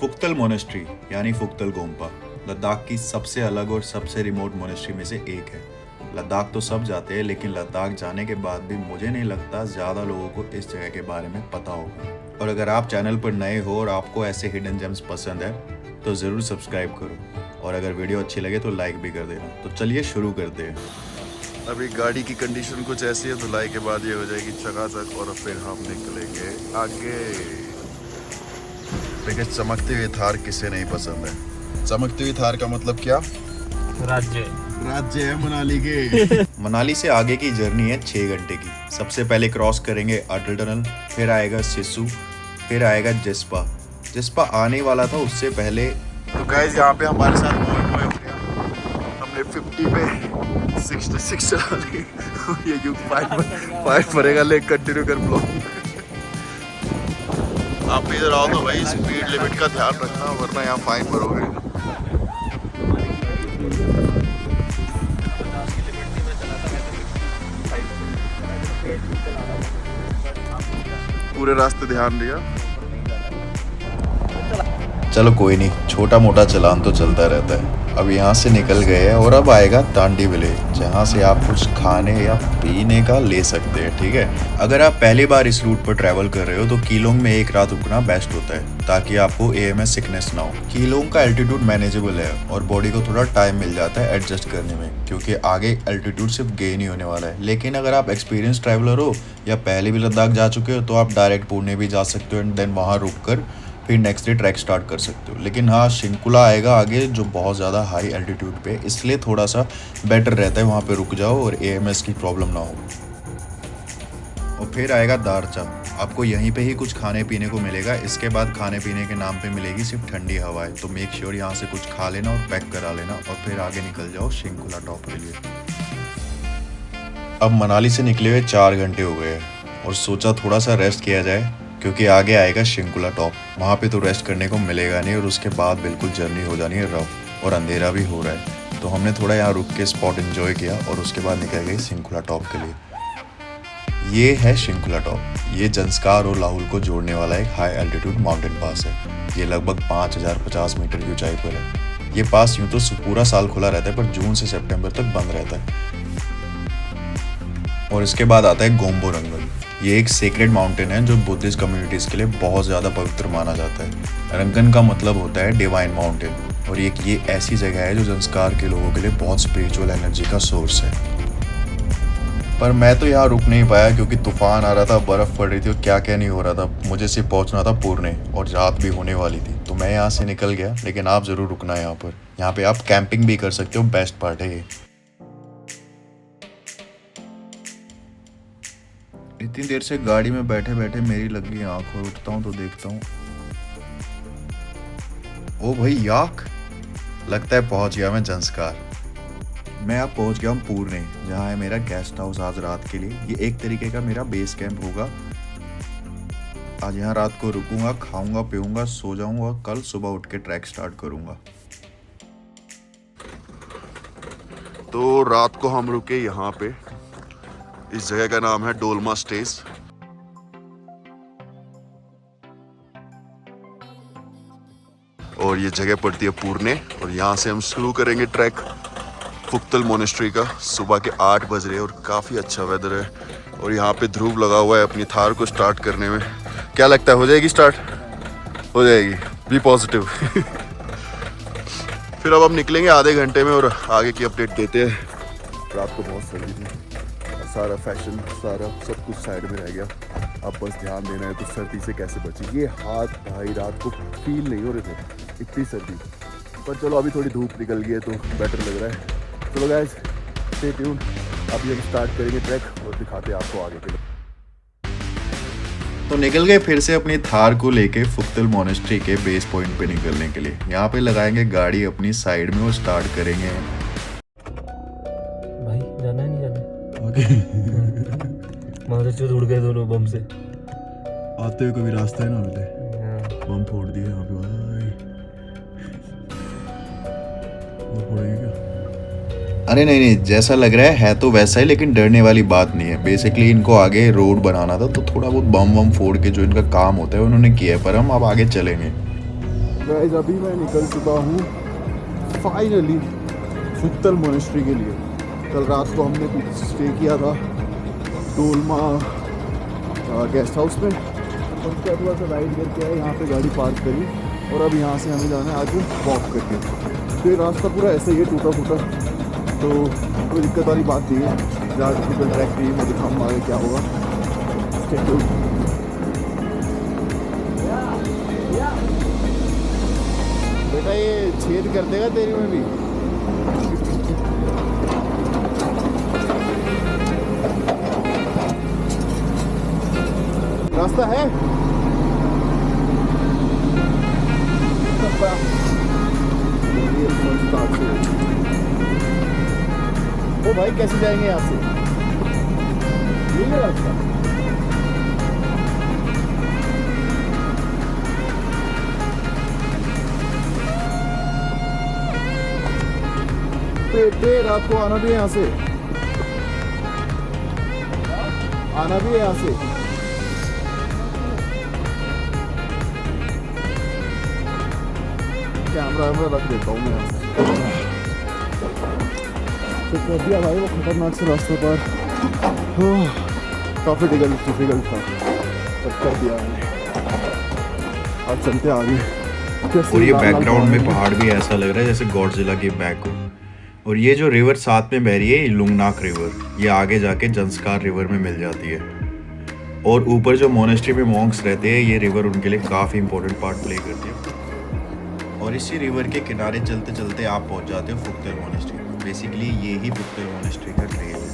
फुक्तल monastery यानी फुक्तल गोम्पा लद्दाख की सबसे अलग और सबसे रिमोट मोनेस्ट्री में से एक है। लद्दाख तो सब जाते हैं, लेकिन लद्दाख जाने के बाद भी मुझे नहीं लगता ज़्यादा लोगों को इस जगह के बारे में पता होगा। और अगर आप चैनल पर नए हो और आपको ऐसे हिडन जेम्स पसंद है तो ज़रूर सब्सक्राइब करो, और अगर वीडियो अच्छी लगे तो लाइक भी कर देना। तो चलिए शुरू करते हैं। अभी गाड़ी की कंडीशन कुछ ऐसी है, धुलाई के बाद ये हो जाएगी चकाचक और फिर हम निकलेंगे आगे। देखिए, चमकती हुई थार किसे नहीं पसंद है। चमकती हुई थार का मतलब क्या? राज्य है मनाली के। मनाली से आगे की जर्नी है 6 घंटे की। सबसे पहले क्रॉस करेंगे अटल टनल, फिर आएगा सिसु, फिर आएगा जिस्पा। जिस्पा आने वाला था उससे पहले। तो गाइस, यहाँ पे हमारे साथ मोए हो गया। हमने 50 पे 66 चला ली। ये युग फाइट भरेगा, ले कंटिन्यू कर ब्लॉग। आप इधर आओ तो भाई स्पीड लिमिट का ध्यान रखना, वरना यहाँ फाइन भरोगे। पूरे रास्ते ध्यान दिया। चलो कोई नहीं, छोटा मोटा चलान तो चलता रहता है। अब यहाँ से निकल गए हैं और अब आएगा तांडी विलेज, जहाँ से आप कुछ खाने या पीने का ले सकते हैं। ठीक है, अगर आप पहली बार इस रूट पर ट्रैवल कर रहे हो तो कीलोंग में एक रात रुकना बेस्ट होता है, ताकि आपको एएमएस सिकनेस ना हो। कीलोंग का एल्टीट्यूड मैनेजेबल है और बॉडी को थोड़ा टाइम मिल जाता है एडजस्ट करने में, क्योंकि आगे एल्टीट्यूड सिर्फ गेन ही होने वाला है। लेकिन अगर आप एक्सपीरियंस ट्रैवलर हो या पहले भी लद्दाख जा चुके हो तो आप डायरेक्ट पुणे भी जा सकते हो एंड देन वहाँ रुक कर फिर नेक्स्ट डे ट्रैक स्टार्ट कर सकते हो। लेकिन हाँ, शिंकुला आएगा आगे जो बहुत ज़्यादा हाई एल्टीट्यूड पे, इसलिए थोड़ा सा बेटर रहता है वहाँ पे रुक जाओ और एएमएस की प्रॉब्लम ना हो। और फिर आएगा दारचा। आपको यहीं पे ही कुछ खाने पीने को मिलेगा। इसके बाद खाने पीने के नाम पे मिलेगी सिर्फ ठंडी हवाएं, तो मेक श्योर यहाँ से कुछ खा लेना और पैक करा लेना, और फिर आगे निकल जाओ शिंकुला टॉप के लिए। अब मनाली से निकले हुए 4 घंटे हो गए और सोचा थोड़ा सा रेस्ट किया जाए, क्योंकि आगे आएगा शिंकुला टॉप। वहाँ पे तो रेस्ट करने को मिलेगा नहीं और उसके बाद बिल्कुल जर्नी हो जानी है रफ, और अंधेरा भी हो रहा है। तो हमने थोड़ा यहाँ रुक के स्पॉट एंजॉय किया और उसके बाद निकल गए शिंकुला टॉप के लिए। ये है शिंकुला टॉप। ये जंस्कार और लाहुल को जोड़ने वाला एक हाई एल्टीट्यूड माउंटेन पास है। ये लगभग 5050 मीटर की ऊंचाई पर है। ये पास यूँ तो पूरा साल खुला रहता है, पर जून से सितंबर तक बंद रहता है। और इसके बाद आता है गोम्बो रंगल। ये एक सेक्रेड माउंटेन है जो बुद्धिस्ट कम्युनिटीज़ के लिए बहुत ज़्यादा पवित्र माना जाता है। रंगन का मतलब होता है डिवाइन माउंटेन, और ये ऐसी जगह है जो संस्कार के लोगों के लिए बहुत स्पिरिचुअल एनर्जी का सोर्स है। पर मैं तो यहाँ रुक नहीं पाया क्योंकि तूफान आ रहा था, बर्फ़ पड़ रही थी और क्या क्या नहीं हो रहा था। मुझे सिर्फ पहुँचना था पुणे और रात भी होने वाली थी, तो मैं यहाँ से निकल गया। लेकिन आप ज़रूर रुकना यहाँ पर। यहाँ पे आप कैंपिंग भी कर सकते हो, बेस्ट पार्ट है ये। इतनी देर से गाड़ी में बैठे बैठे मेरी लग गई आँख, और उठता हूँ तो देखता हूँ, ओ भाई याक, लगता है पहुँच गया मैं जंस्कार। मैं अब पहुँच गया हूँ पुणे, जहाँ है मेरा गेस्ट हाउस आज रात के लिए। ये एक तरीके का मेरा बेस कैंप होगा। आज यहाँ रात को रुकूंगा, खाऊंगा पीऊंगा, सो जाऊंगा, कल सुबह उठ के ट्रैक स्टार्ट करूंगा। तो रात को हम रुके यहाँ पे। इस जगह का नाम है डोलमा स्टेज। और ये जगह पड़ती है पुणे, और यहाँ से हम शुरू करेंगे ट्रैक फुक्तल मोनेस्ट्री का। सुबह के 8 बज रहे हैं और काफ़ी अच्छा वेदर है, और यहाँ पे ध्रुव लगा हुआ है अपनी थार को स्टार्ट करने में। क्या लगता है, हो जाएगी स्टार्ट? हो जाएगी, बी पॉजिटिव। फिर अब हम निकलेंगे आधे घंटे में और आगे की अपडेट देते हैं। रात को बहुत सर्दी थी, सारा फैशन सारा सब कुछ साइड में रह गया। अब बस ध्यान देना है तो सर्दी से कैसे बचे। ये हाथ भाई रात को फील नहीं हो रहे थे, इतनी सर्दी। पर चलो अभी थोड़ी धूप निकल गई है तो बेटर लग रहा है। चलो गाइस, स्टे ट्यून। अभी हम स्टार्ट करेंगे ट्रैक और दिखाते हैं आपको आगे के लिए। तो निकल गए फिर से अपनी थार को लेके फुक्तल मोनेस्ट्री के बेस पॉइंट पे निकलने के लिए। यहाँ पे लगाएंगे गाड़ी अपनी साइड में और स्टार्ट करेंगे। भाई जाना है नहीं जाना? वहाँ से उड़ गए दोनों बम से। आते हुए कभी रास्ता ही ना मिले, बम फोड़ दिए यहाँ पे भाई। और फोड़ेंगे क्या? अरे नहीं, जैसा लग रहा है तो वैसा ही, लेकिन डरने वाली बात नहीं है। बेसिकली इनको आगे रोड बनाना था, तो थोड़ा बहुत बम फोड़ के जो इनका काम होता है उन्होंने किया है, पर हम अब आगे चलेंगे। गाइस अभी मैं निकल चुका हूँ फाइनली फुक्तल मोनेस्ट्री के लिए। कल रात को हमने कुछ स्टे किया था डोलमा गेस्ट हाउस में, और उसके बाद से राइड करके आए, यहाँ पे गाड़ी पार्क करी और अब यहाँ से हमें जाना है आगे वॉक करके। तो ये रास्ता पूरा ऐसा ही है टूटा फूटा, तो कोई दिक्कत वाली बात नहीं है। ज़्यादा डिफिकल्ट ट्रैक नहीं, मैं दिखाऊँगा आगे क्या होगा। बेटा ये छेद कर देगा तेरी में भी। रास्ता है ओ भाई कैसे जाएंगे यहाँ से? ये है रास्ता। पे रात को आना भी है यहाँ से, आना भी है यहाँ से। कैमरा रख देता हूँ मैं यहाँ से। तो कर दिया भाई वो खतरनाक से रास्ते पर, काफ़ी डिफिकल्ट था, पर कर दिया मैंने। अब चलते आगे। और ये बैकग्राउंड में पहाड़ भी ऐसा लग रहा है जैसे गॉडजिला की बैक हो। और ये जो रिवर साथ में बह रही है लुंगनाक रिवर, ये आगे जाके जंस्कार रिवर में मिल जाती है। और ऊपर जो मोनेस्ट्री में मॉन्क्स रहते हैं, ये रिवर उनके लिए काफ़ी इंपॉर्टेंट पार्ट प्ले करती है। और इसी रिवर के किनारे चलते चलते आप पहुंच जाते हो फुक्तल मोनेस्ट्री। बेसिकली ये ही फुक्तल मोनेस्ट्री का ट्रेल है।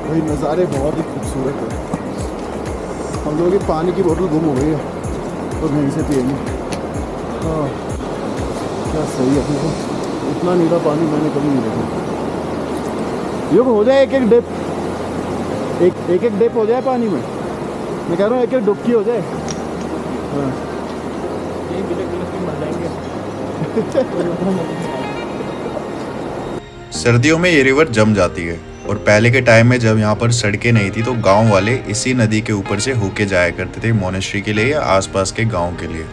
भाई नज़ारे बहुत ही खूबसूरत है। हम लोगों की पानी की बोतल गुम हो गई है तो यहीं से पिएंगे। हाँ क्या सही है, इतना नीला पानी मैंने कभी नहीं देखा। ये हो जाए एक एक डिप हो जाए पानी में, मैं कह रहा हूँ एक एक डुबकी हो जाए। हाँ यही मर जाएंगे। सर्दियों में ये रिवर जम जाती है। और पहले के टाइम में जब यहाँ पर सड़कें नहीं थी तो गांव वाले इसी नदी के ऊपर से होके जाया करते थे मोनेस्ट्री के लिए या आसपास के गांव के लिए।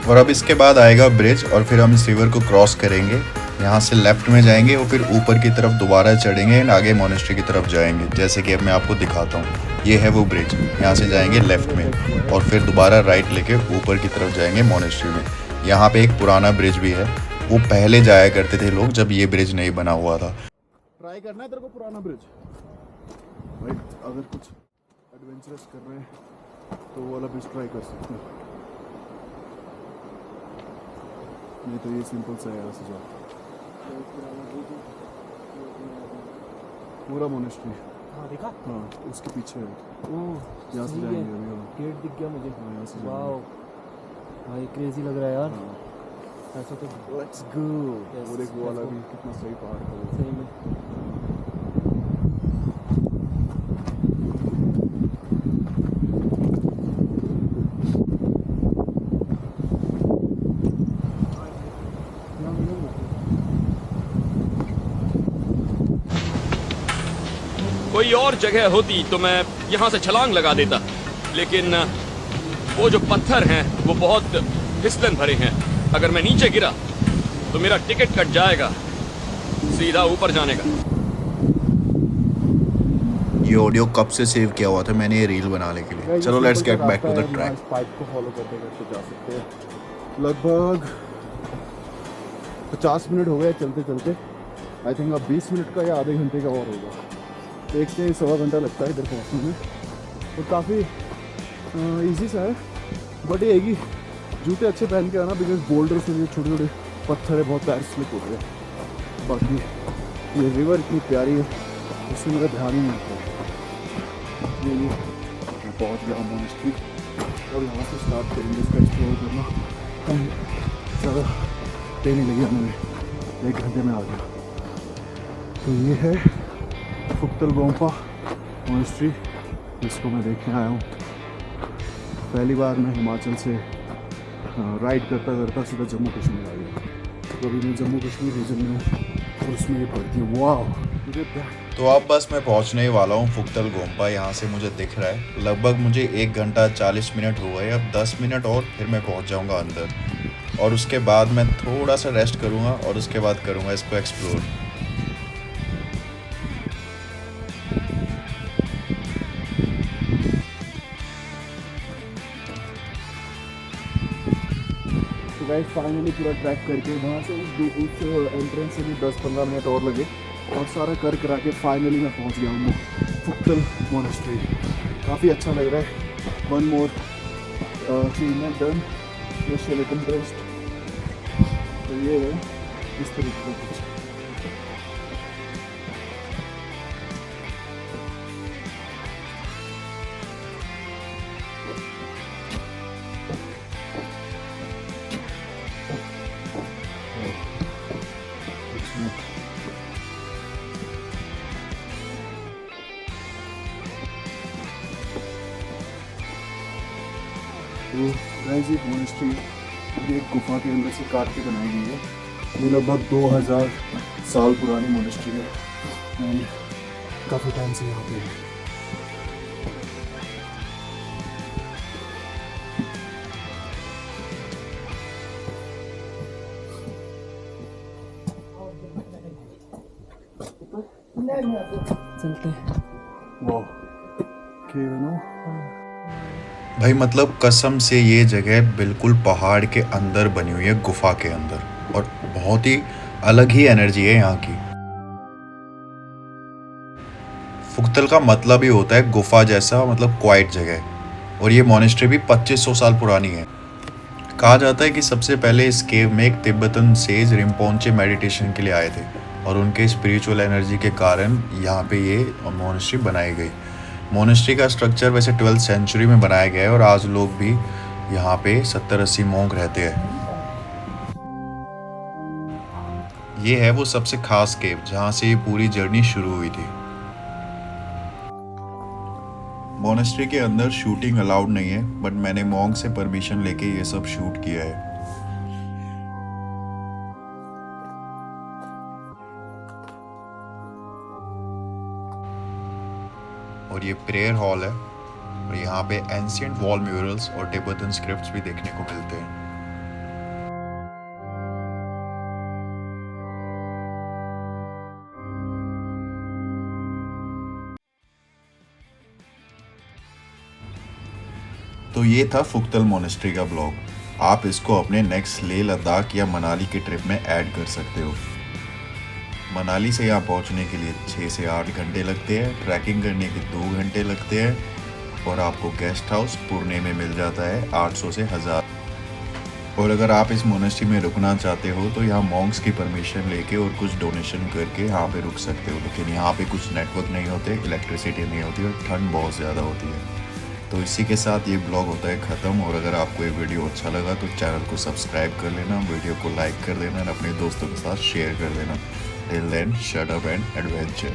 और अब इसके बाद आएगा ब्रिज, और फिर हम इस रिवर को क्रॉस करेंगे, यहाँ से लेफ्ट में जाएंगे और फिर ऊपर की तरफ दोबारा चढ़ेंगे एंड आगे मोनेस्ट्री की तरफ जाएंगे। जैसे कि अब मैं आपको दिखाता हूँ, ये है वो ब्रिज, यहाँ से जाएंगे लेफ्ट में और फिर दोबारा राइट लेके ऊपर की तरफ जाएंगे मोनेस्ट्री में। यहाँ पे एक पुराना ब्रिज भी है, वो पहले जाया करते थे लोग जब ये ब्रिज नहीं बना हुआ था। ट्राई करना है तेरे को पुराना ब्रिज भाई, अगर कुछ एडवेंचरस कर रहे हैं तो वो वाला ब्रिज ट्राई कर सकते हैं, नहीं तो ये सिंपल सा है। यहाँ से जाओ पूरा मोनेस्ट्री। हाँ देखा? हाँ उसके पीछे है। ओह यहाँ से जाएंगे अभी हम। गेट दिख गया मुझे। हाँ यहाँ से वाओ भाई क्रेजी लग रहा है यार। हाँ। ऐसा तो लेट्स गो। वो देख वो वाला भी कितना सही पहाड़ था वो। सही में। कोई और जगह होती तो मैं यहाँ से छलांग लगा देता, लेकिन वो जो पत्थर हैं वो बहुत फिसलन भरे हैं। अगर मैं नीचे गिरा तो मेरा टिकट कट जाएगा सीधा ऊपर जाने का। ये ऑडियो कब से सेव किया हुआ था मैंने ये रील बनाने के लिए। चलो let's get back to the track. Pipe को फॉलो करते करते जा सकते हैं। लगभग 50 मिनट हो गए चलते चलते। आई थिंक अब 20 मिनट का या आधे घंटे का और होगा। 1 से 1.25 घंटा लगता है इधर पहुँचने में। तो काफ़ी ईजी सा है, बट ये है कि जूते अच्छे पहन के आना, बिकॉज बोल्डर्स में छोटे छोटे पत्थर है, बहुत पैर स्लिप होते हैं। बाकी ये रिवर इतनी प्यारी है, उससे मेरा ध्यान ही नहीं आता। ये मैं पहुँच गया मोनेस्ट्री। अब यहाँ से स्टार्ट करेंगे इसका एक्सप्लोर करना। कम ज़्यादा देर नहीं लगी हमें, 1 घंटे में आ गया। तो ये है फुक्तल गोम्पा मोनेस्ट्री, जिसको मैं देखने आया हूँ। पहली बार मैं हिमाचल से राइड करता करता सीधा जम्मू कश्मीर आ गया। तो अभी मैं जम्मू कश्मीर रीजन में हूँ और उसमें ये पड़ती है। वाह, तो अब बस मैं पहुंचने ही वाला हूँ फुक्तल गोम्पा। यहाँ से मुझे दिख रहा है लगभग मुझे 1 घंटा 40 मिनट हुआ है। अब 10 मिनट और फिर मैं पहुंच जाऊँगा अंदर, और उसके बाद मैं थोड़ा सा रेस्ट करूँगा और उसके बाद करूँगा इसको एक्सप्लोर। तो गाइस फाइनली पूरा ट्रैक करके वहाँ से उस एंट्रेंस से भी 10-15 मिनट और लगे और सारा कर करा के फाइनली मैं पहुँच गया हूँ फुक्तल मोनेस्ट्री। काफ़ी अच्छा लग रहा है। One more achievement done, mission accomplished. तो ये है इस तरीके का कुछ। तो गाइस ये मोनेस्ट्री ये एक गुफा के अंदर से काट के बनाई गई है। ये लगभग 2000 साल पुरानी मोनेस्ट्री है एंड काफ़ी टाइम से यहाँ पे है। चलते हैं। वाह, के नो भाई मतलब कसम से ये जगह बिल्कुल पहाड़ के अंदर बनी हुई है, गुफा के अंदर, और बहुत ही अलग ही एनर्जी है यहाँ की। फुक्तल का मतलब ही होता है गुफा जैसा, मतलब क्वाइट जगह, और ये मोनेस्ट्री भी 2500 साल पुरानी है। कहा जाता है कि सबसे पहले इस केव में एक तिब्बतन सेज रिम्पोंचे मेडिटेशन के लिए आए थे और उनके स्पिरिचुअल एनर्जी के कारण यहाँ पे ये मोनेस्ट्री बनाई गई। मोनेस्ट्री का स्ट्रक्चर वैसे 12th सेंचुरी में बनाया गया है और आज लोग भी यहाँ पे 70-80 मोंक रहते हैं। ये है वो सबसे खास केव जहाँ से ये पूरी जर्नी शुरू हुई थी। मोनेस्ट्री के अंदर शूटिंग अलाउड नहीं है, बट मैंने मोंक से परमिशन लेके ये सब शूट किया है। और ये प्रेयर हॉल है और यहाँ पे एंशिएंट वॉल म्यूरल्स और तिब्बतन स्क्रिप्ट्स भी देखने को मिलते हैं। तो ये था फुक्तल मोनेस्ट्री का ब्लॉग। आप इसको अपने नेक्स्ट लेह लद्दाख या मनाली के ट्रिप में ऐड कर सकते हो। मनाली से यहाँ पहुँचने के लिए 6 से 8 घंटे लगते हैं, ट्रैकिंग करने के 2 घंटे लगते हैं और आपको गेस्ट हाउस पुणे में मिल जाता है 800 से 1000। और अगर आप इस मोनेस्ट्री में रुकना चाहते हो तो यहाँ मॉन्क्स की परमिशन लेके और कुछ डोनेशन करके यहाँ पे रुक सकते हो, लेकिन यहाँ पे कुछ नेटवर्क नहीं होते, इलेक्ट्रिसिटी नहीं होती और ठंड बहुत ज़्यादा होती है। तो इसी के साथ ये ब्लॉग होता है ख़त्म। और अगर आपको ये वीडियो अच्छा लगा तो चैनल को सब्सक्राइब कर लेना, वीडियो को लाइक कर देना और अपने दोस्तों के साथ शेयर कर देना। Till then, shut up and adventure.